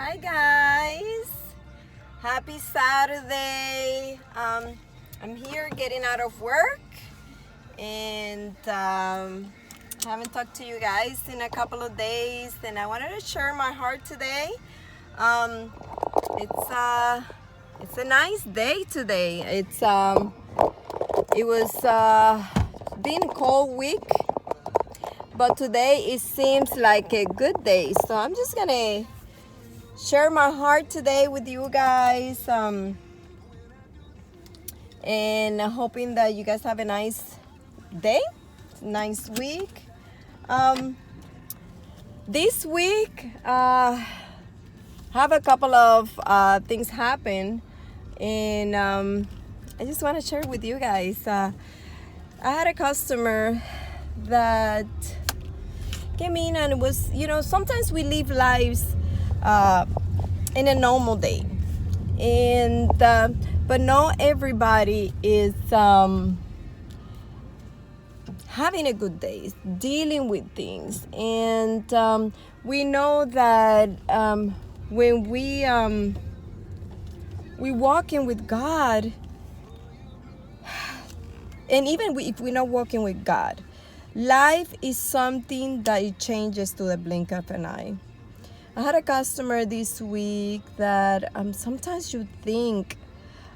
Hi guys, happy Saturday. I'm here getting out of work and haven't talked to you guys in a couple of days, and I wanted to share my heart today. Um, it's a nice day today. It was been a cold week, but today it seems like a good day. So I'm just gonna share my heart today with you guys, and hoping that you guys have a nice day, nice week. This week, have a couple of things happen, and I just want to share with you guys. I had a customer that came in, and it was, sometimes we live lives in a normal day, and but not everybody is having a good day, dealing with things. And we know that when we walking with God, and even if we're not walking with God, life is something that it changes to the blink of an eye. I had a customer this week that sometimes you think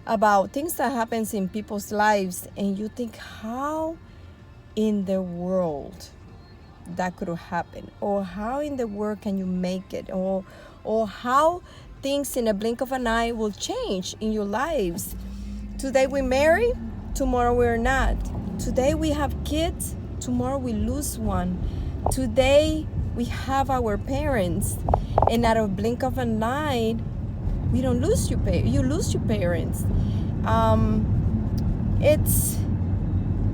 about things that happens in people's lives, and you think, how in the world that could happen, or how in the world can you make it, or how things in a blink of an eye will change in your lives. Today we marry, tomorrow we're not. Today we have kids, tomorrow we lose one. Today we have our parents, and out of blink of an eye, we don't lose you lose your parents.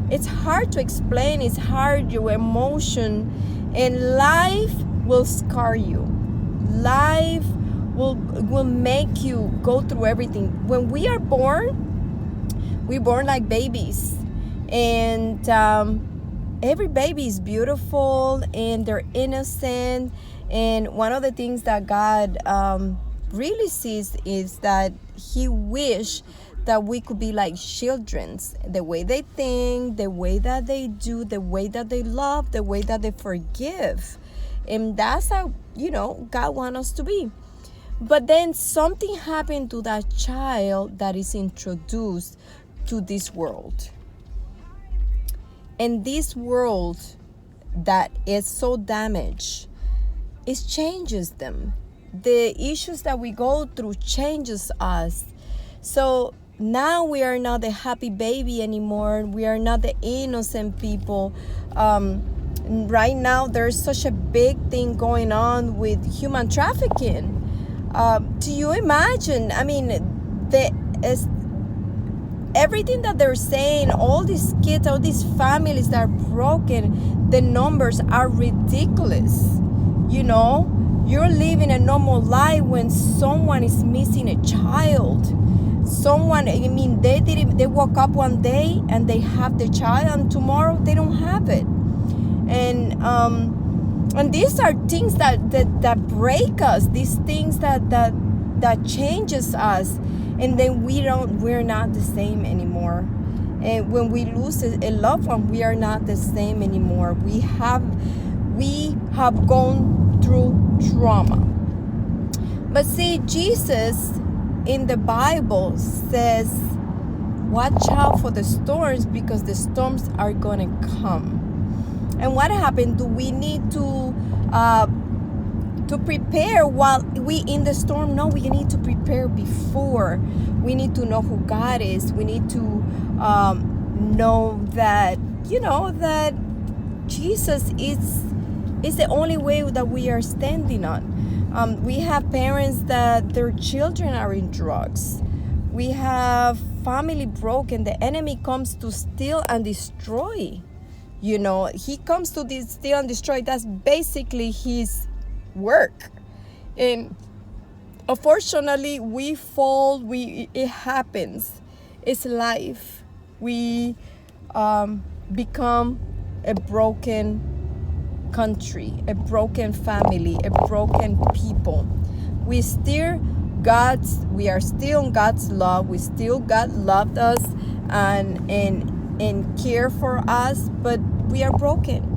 It's hard to explain. It's hard, your emotion, and life will scar you. Life will make you go through everything. When we are born, we're born like babies, and every baby is beautiful and they're innocent. And one of the things that God really sees is that He wish that we could be like children, the way they think, the way that they do, the way that they love, the way that they forgive. And that's how, God wants us to be. But then something happened to that child that is introduced to this world. And this world that is so damaged, it changes them. The issues that we go through changes us. So now we are not the happy baby anymore. We are not the innocent people. Right now there's such a big thing going on with human trafficking. Do you imagine? I mean, everything that they're saying, all these kids, all these families that are broken, the numbers are ridiculous. You're living a normal life when someone is missing a child. They woke up one day and they have the child, and tomorrow they don't have it. And these are things that break us, these things that changes us. And then we're not the same anymore. And when we lose a loved one, we are not the same anymore. We have gone through trauma. But see, Jesus in the Bible says, watch out for the storms, because the storms are gonna come. And what happened? Do we need to prepare while we in the storm? No, we need to prepare before. We need to know who God is. We need to know that that Jesus is the only way that we are standing on. We have parents that their children are in drugs. We have family broken. The enemy comes to steal and destroy. He comes to steal and destroy. That's basically his work. And unfortunately, we fall. It happens. It's life. We become a broken country, a broken family, a broken people. We are still in God's love. We still, God loved us and care for us, but we are broken.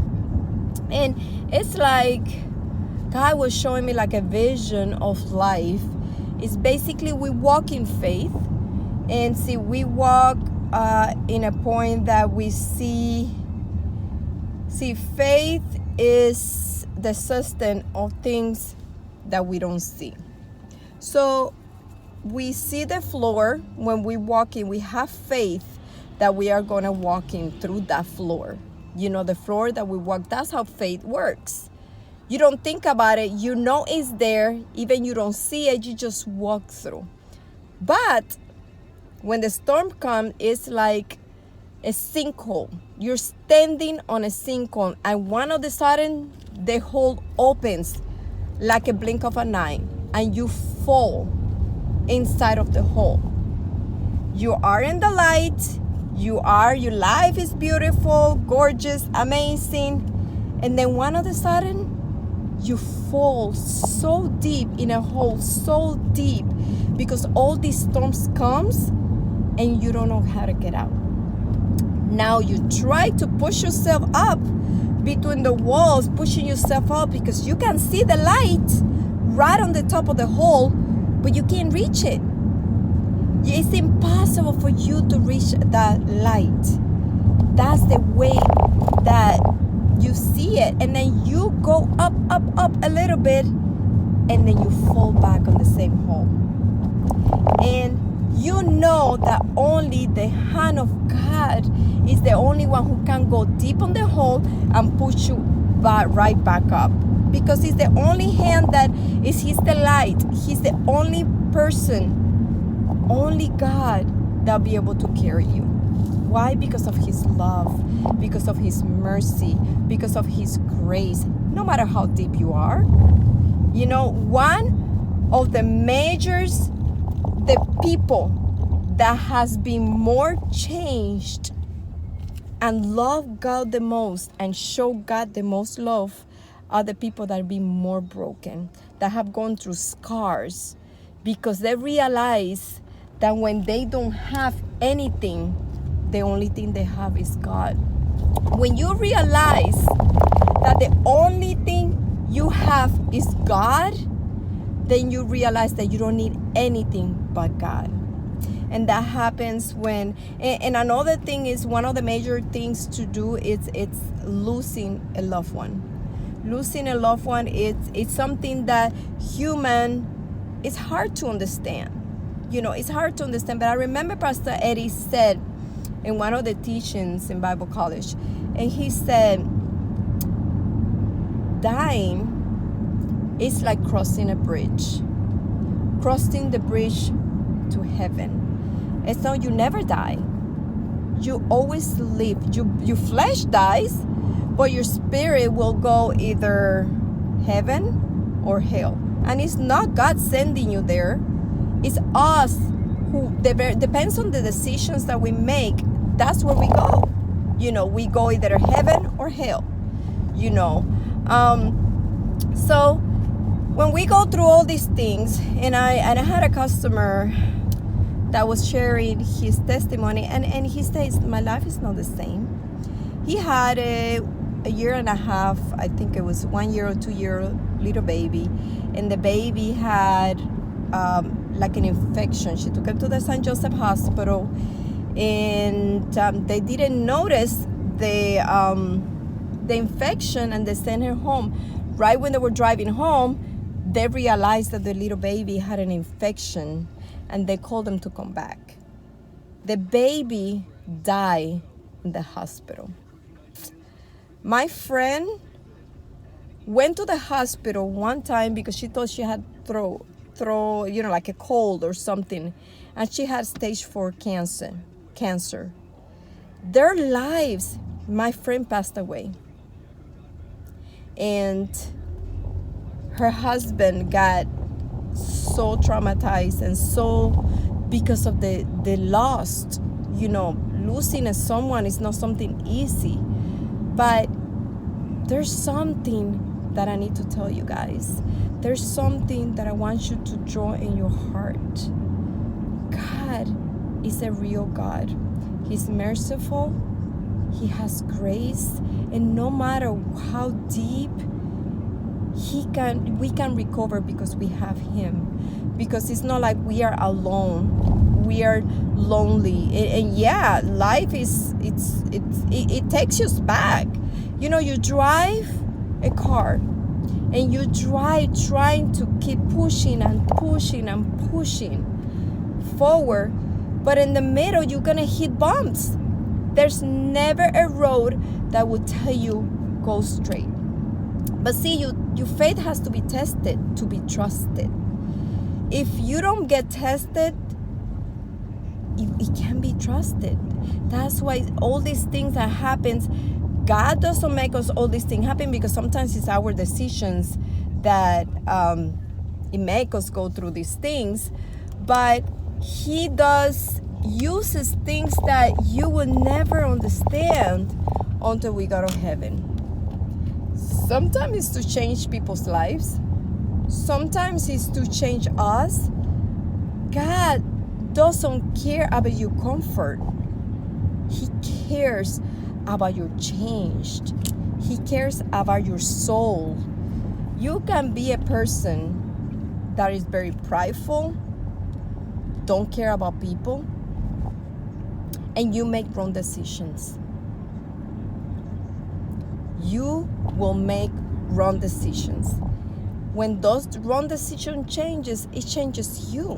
And it's like God was showing me like a vision of life. It's basically we walk in faith, and see, we walk in a point that we see faith is the substance of things that we don't see. So we see the floor when we walk in. We have faith that we are going to walk in through that floor. The floor that we walk, that's how faith works. You don't think about it. You know it's there. Even you don't see it, you just walk through. But when the storm comes, it's like a sinkhole. You're standing on a sinkhole, and one of the sudden, the hole opens like a blink of an eye, and you fall inside of the hole. You are in the light. Your life is beautiful, gorgeous, amazing. And then one of the sudden, you fall so deep in a hole, so deep, because all these storms comes and you don't know how to get out. Now you try to push yourself up between the walls, pushing yourself up because you can see the light right on the top of the hole, but you can't reach it. It's impossible for you to reach that light. That's the way that you see it. And then you go up a little bit, and then you fall back on the same hole. And you know that only the hand of God is the only one who can go deep on the hole and push you right back up. Because He's the only hand that He's the light. He's the only person, only God that'll be able to carry you. Why? Because of His love, because of His mercy, because of His grace, no matter how deep you are. One of the majors, the people that has been more changed and love God the most and show God the most love are the people that have been more broken, that have gone through scars, because they realize that when they don't have anything, the only thing they have is God. When you realize that the only thing you have is God, then you realize that you don't need anything but God. And that happens when, and another thing is, one of the major things to do is it's losing a loved one. Losing a loved one, it's something that it's hard to understand. It's hard to understand. But I remember Pastor Eddie said in one of the teachings in Bible college, and he said, dying is like crossing a bridge. Crossing the bridge to heaven. And so you never die. You always live. Your flesh dies, but your spirit will go either heaven or hell. And it's not God sending you there. It's us who, depends on the decisions that we make, that's where we go. We go either heaven or hell. So when we go through all these things, and I had a customer that was sharing his testimony, and he says, my life is not the same. He had a year and a half, I think it was 1 year or 2 year little baby, and the baby had like an infection. She took him to the St. Joseph Hospital, and they didn't notice the infection, and they sent her home. Right when they were driving home, they realized that the little baby had an infection, and they called them to come back. The baby died in the hospital. My friend went to the hospital one time because she thought she had like a cold or something, and she had stage 4 cancer. Their lives, my friend passed away, and her husband got so traumatized, and so because of the loss. Losing someone is not something easy, but there's something that I need to tell you guys. There's something that I want you to draw in your heart. God is a real God. He's merciful. He has grace. And no matter how deep, we can recover because we have Him. Because it's not like we are alone. We are lonely. And yeah, life it takes you back. You know, you drive a car and you drive trying to keep pushing and pushing and pushing forward, but in the middle you're gonna hit bumps. There's never a road that will tell you go straight. But see, your faith has to be tested to be trusted. If you don't get tested, it can't be trusted. That's why all these things that happens, God doesn't make us all these things happen, because sometimes it's our decisions that it make us go through these things. But He uses things that you will never understand until we go to heaven. Sometimes it's to change people's lives. Sometimes it's to change us. God doesn't care about your comfort. He cares about your change. He cares about your soul. You can be a person that is very prideful, don't care about people, and you make wrong decisions. You will make wrong decisions. When those wrong decision changes, it changes you.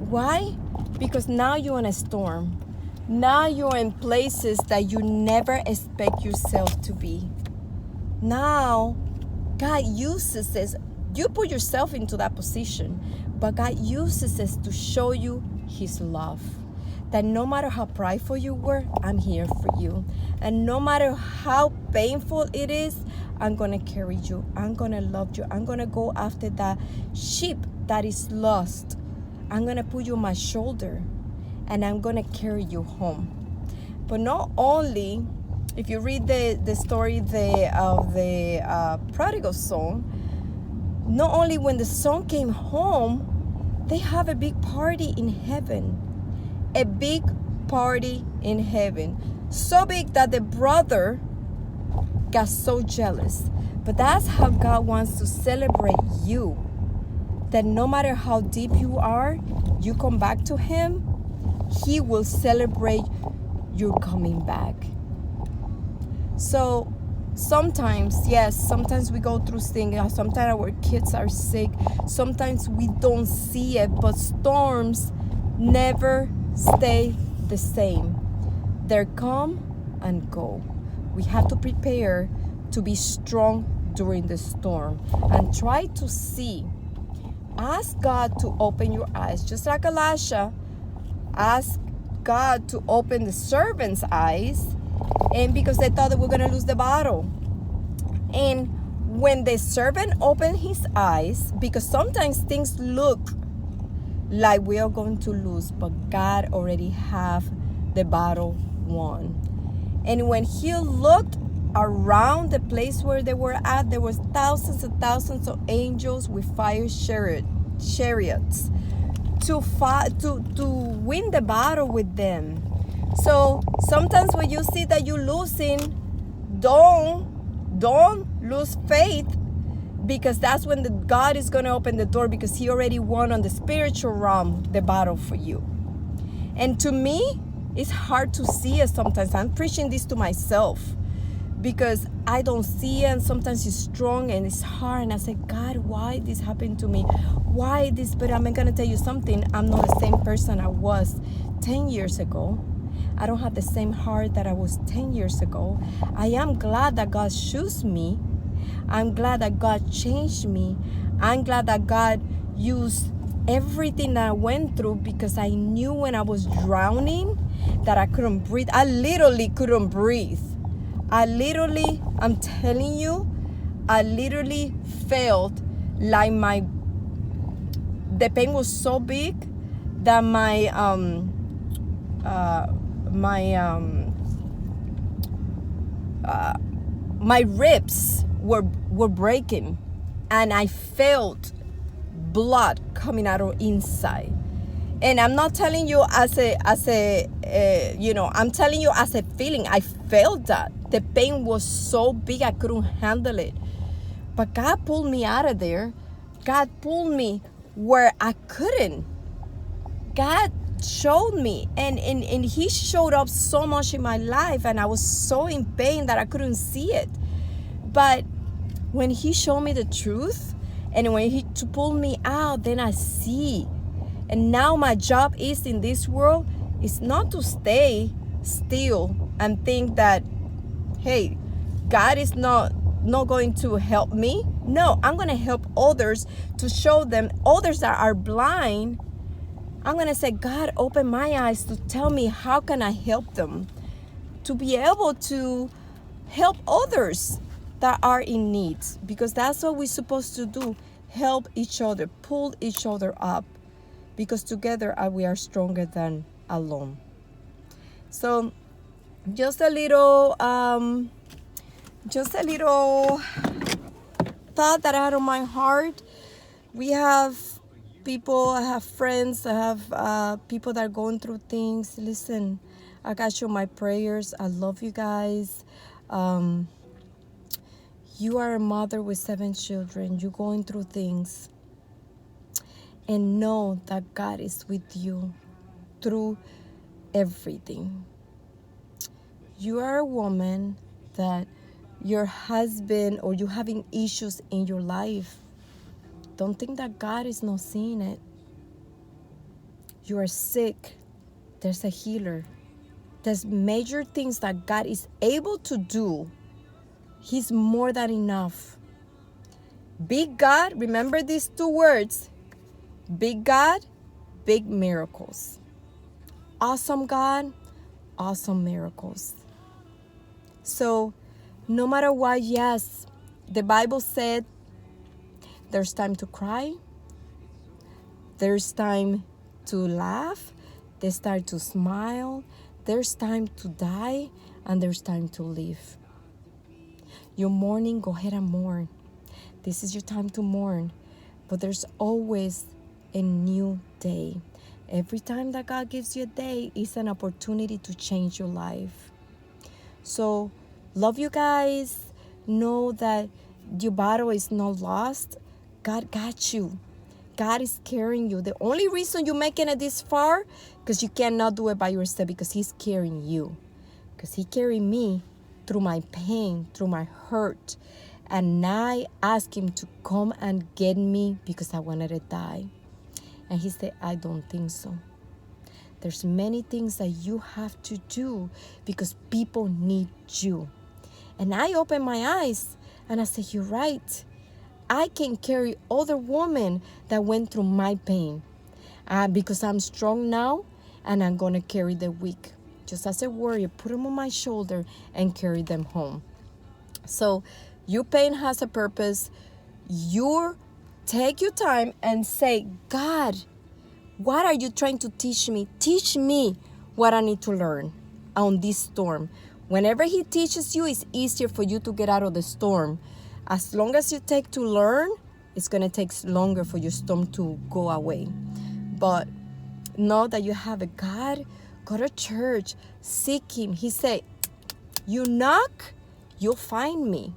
Why? Because now you're in a storm. Now you're in places that you never expect yourself to be. Now, God uses this. You put yourself into that position, but God uses this to show you His love. That no matter how prideful you were, I'm here for you. And no matter how painful it is, I'm going to carry you. I'm going to love you. I'm going to go after that sheep that is lost. I'm going to put you on my shoulder, and I'm going to carry you home. But not only, if you read the story of the prodigal son, not only when the son came home, they have a big party in heaven. A big party in heaven. So big that the brother got so jealous. But that's how God wants to celebrate you. That no matter how deep you are, you come back to Him, He will celebrate your coming back. So sometimes, yes, sometimes we go through things. Sometimes our kids are sick. Sometimes we don't see it, but storms never stay the same. They come and go. We have to prepare to be strong during the storm and try to see. Ask God to open your eyes, just like Elisha asked God to open the servant's eyes, and because they thought they were going to lose the battle. And when the servant opened his eyes, because sometimes things look like we are going to lose, but God already have the battle won. And when he looked around the place where they were at, there was thousands and thousands of angels with fire chariots to win the battle with them. So sometimes when you see that you're losing, don't lose faith, because that's when God is going to open the door, because He already won on the spiritual realm the battle for you. And to me, it's hard to see it sometimes. I'm preaching this to myself because I don't see it, and sometimes it's strong and it's hard. And I say, God, why this happened to me? Why this? But I'm going to tell you something. I'm not the same person I was 10 years ago. I don't have the same heart that I was 10 years ago. I am glad that God chose me. I'm glad that God changed me. I'm glad that God used everything that I went through, because I knew when I was drowning that I couldn't breathe. I literally couldn't breathe. I'm telling you, I literally felt like the pain was so big that my ribs were breaking, and I felt blood coming out of inside. And I'm not telling you as a I'm telling you as a feeling. I felt that the pain was so big I couldn't handle it. But God pulled me out of there. God pulled me where I couldn't. God showed me, and he showed up so much in my life, and I was so in pain that I couldn't see it. But when he showed me the truth, and when he pulled me out, then I see. And now my job is in this world is not to stay still and think that, hey, God is not going to help me. No, I'm going to help others, to show them, others that are blind. I'm going to say, God, open my eyes to tell me how can I help them, to be able to help others that are in need, because that's what we're supposed to do. Help each other, pull each other up, because together we are stronger than alone. So just a little thought that I had on my heart. We have people, I have friends, I have people that are going through things. Listen, I got you my prayers. I love you guys. You are a mother with 7 children. You're going through things. And know that God is with you through everything. You are a woman that your husband or you having issues in your life. Don't think that God is not seeing it. You are sick. There's a healer. There's major things that God is able to do. He's more than enough. Big God, remember these 2 words. Big God, big miracles. Awesome God, awesome miracles. So no matter what, yes, the Bible said there's time to cry. There's time to laugh. There's time to smile. There's time to die. And there's time to live. You're mourning, go ahead and mourn. This is your time to mourn. But there's always a new day. Every time that God gives you a day is an opportunity to change your life. So, love you guys. Know that your battle is not lost. God got you. God is carrying you. The only reason you're making it this far, because you cannot do it by yourself, because He's carrying you. Because He carried me through my pain, through my hurt. And I asked Him to come and get me because I wanted to die. And He said, I don't think so. There's many things that you have to do because people need you. And I opened my eyes and I said, you're right. I can carry other women that went through my pain because I'm strong now and I'm going to carry the weak. Just as a warrior, put them on my shoulder and carry them home. So your pain has a purpose. Take your time and say, God, what are you trying to teach me? Teach me what I need to learn on this storm. Whenever He teaches you, it's easier for you to get out of the storm. As long as you take to learn, it's going to take longer for your storm to go away. But know that you have a God. Go to church. Seek Him. He said, you knock, you'll find me.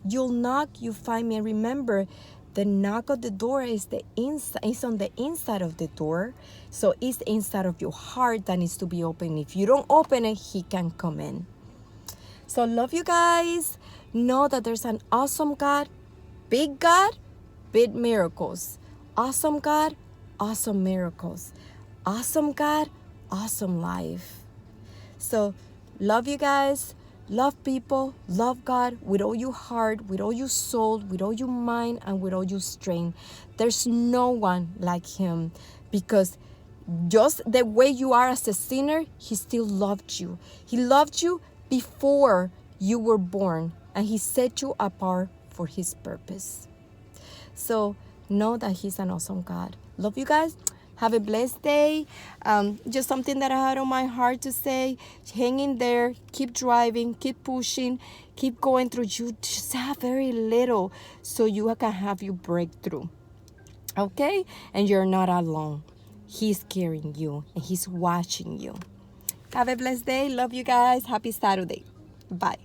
You'll knock, you find me. And remember, the knock of the door is on the inside of the door. So it's inside of your heart that needs to be open. If you don't open it, He can come in. So love you guys. Know that there's an awesome God, big miracles. Awesome God, awesome miracles. Awesome God, awesome life. So love you guys. Love people, love God with all your heart, with all your soul, with all your mind, and with all your strength. There's no one like Him, because just the way you are as a sinner, He still loved you. He loved you before you were born, and He set you apart for His purpose. So know that He's an awesome God. Love you guys. Have a blessed day. Just something that I had on my heart to say. Hang in there. Keep driving. Keep pushing. Keep going through. You just have very little so you can have your breakthrough. Okay? And you're not alone. He's carrying you and he's watching you. Have a blessed day. Love you guys. Happy Saturday. Bye.